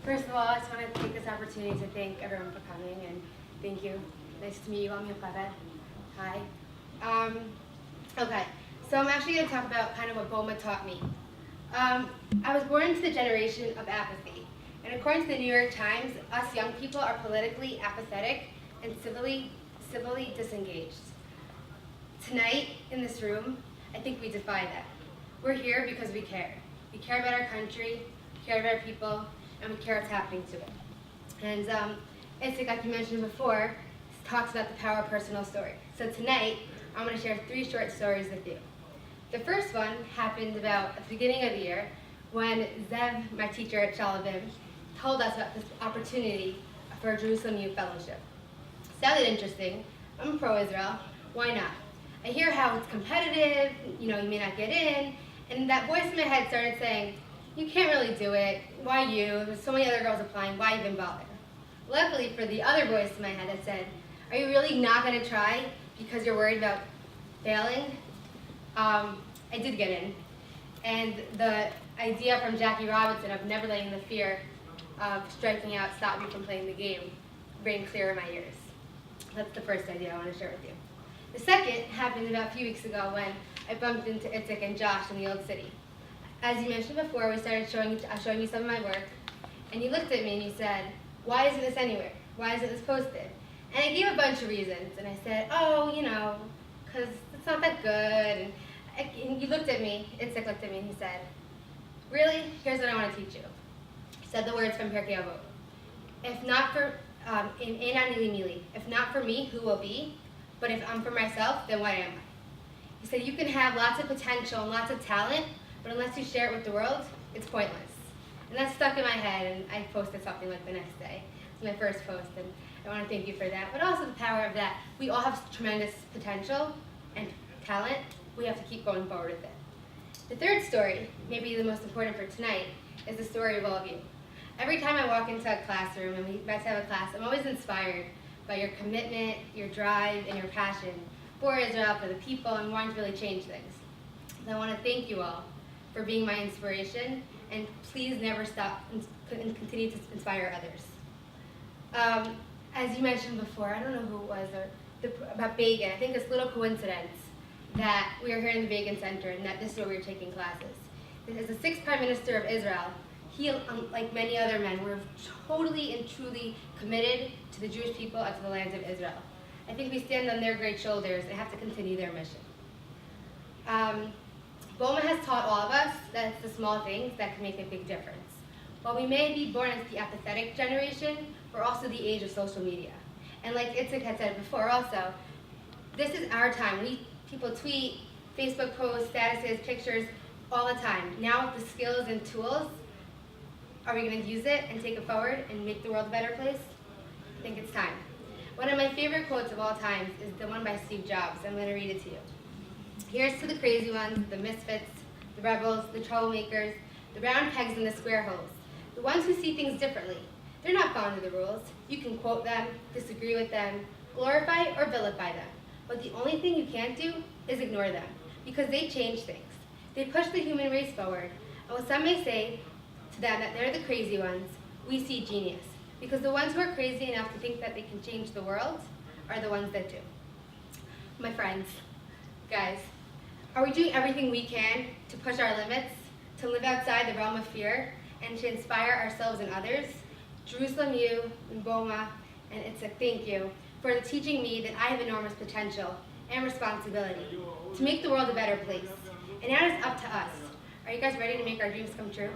First of all, I just want to take this opportunity to thank everyone for coming, and thank you. Nice to meet you. I'm Yocheved. Hi. Okay, so I'm actually going to talk about kind of what BOMAH taught me. I was born into the generation of apathy, and according to the New York Times, us young people are politically apathetic and civilly disengaged. Tonight, in this room, I think we defy that. We're here because we care. We care about our country, we care about our people, and we care what's happening to it. And Itzik, like you mentioned before, talks about the power of personal story. So tonight, I'm going to share 3 short stories with you. The first one happened about at the beginning of the year when Zev, my teacher at Shalabim, told us about this opportunity for a Jerusalem Youth Fellowship. Sounded interesting. I'm pro-Israel. Why not? I hear how it's competitive, you may not get in, and that voice in my head started saying, you can't really do it. Why you? There's so many other girls applying. Why even bother? Luckily for the other voice in my head that said, are you really not going to try because you're worried about failing? I did get in. And the idea from Jackie Robinson of never letting the fear of striking out stop me from playing the game rang clear in my ears. That's the first idea I want to share with you. The second happened about a few weeks ago when I bumped into Itzik and Josh in the Old City. As you mentioned before, we started showing you some of my work, and you looked at me and you said, why isn't this anywhere? Why isn't this posted? And I gave a bunch of reasons, and I said, because it's not that good. And you looked at me, Itzik looked at me, and he said, really? Here's what I want to teach you. He said the words from Pirkei Avot. If not for, if not for me, who will be? But if I'm for myself, then what am I? He said you can have lots of potential and lots of talent, but unless you share it with the world, it's pointless. And that stuck in my head, and I posted something like the next day. It's my first post, and I want to thank you for that. But also the power of that. We all have tremendous potential and talent. We have to keep going forward with it. The third story, maybe the most important for tonight, is the story of all of you. Every time I walk into a classroom and we about to have a class, I'm always inspired by your commitment, your drive, and your passion for Israel, for the people, and wanting to really change things. So I want to thank you all for being my inspiration, and please never stop and continue to inspire others. As you mentioned before, I don't know who it was, about Begin. I think this little coincidence that we are here in the Begin Center and that this is where we are taking classes. As the 6th Prime Minister of Israel, he, like many other men, were totally and truly committed to the Jewish people and to the lands of Israel. I think we stand on their great shoulders and have to continue their mission. BOMAH has taught all of us that it's the small things that can make a big difference. While we may be born as the apathetic generation, we're also the age of social media. And like Itzik had said before also, this is our time. People tweet, Facebook posts, statuses, pictures all the time. Now with the skills and tools, are we going to use it and take it forward and make the world a better place? I think it's time. One of my favorite quotes of all time is the one by Steve Jobs. I'm going to read it to you. Here's to the crazy ones, the misfits, the rebels, the troublemakers, the round pegs in the square holes, the ones who see things differently. They're not bound to the rules. You can quote them, disagree with them, glorify or vilify them. But the only thing you can't do is ignore them, because they change things. They push the human race forward. And while some may say to them that they're the crazy ones, we see genius. Because the ones who are crazy enough to think that they can change the world are the ones that do. My friends, guys, are we doing everything we can to push our limits, to live outside the realm of fear, and to inspire ourselves and others? Jerusalem U, and BOMAH, and it's a thank you for teaching me that I have enormous potential and responsibility to make the world a better place. And now it's up to us. Are you guys ready to make our dreams come true?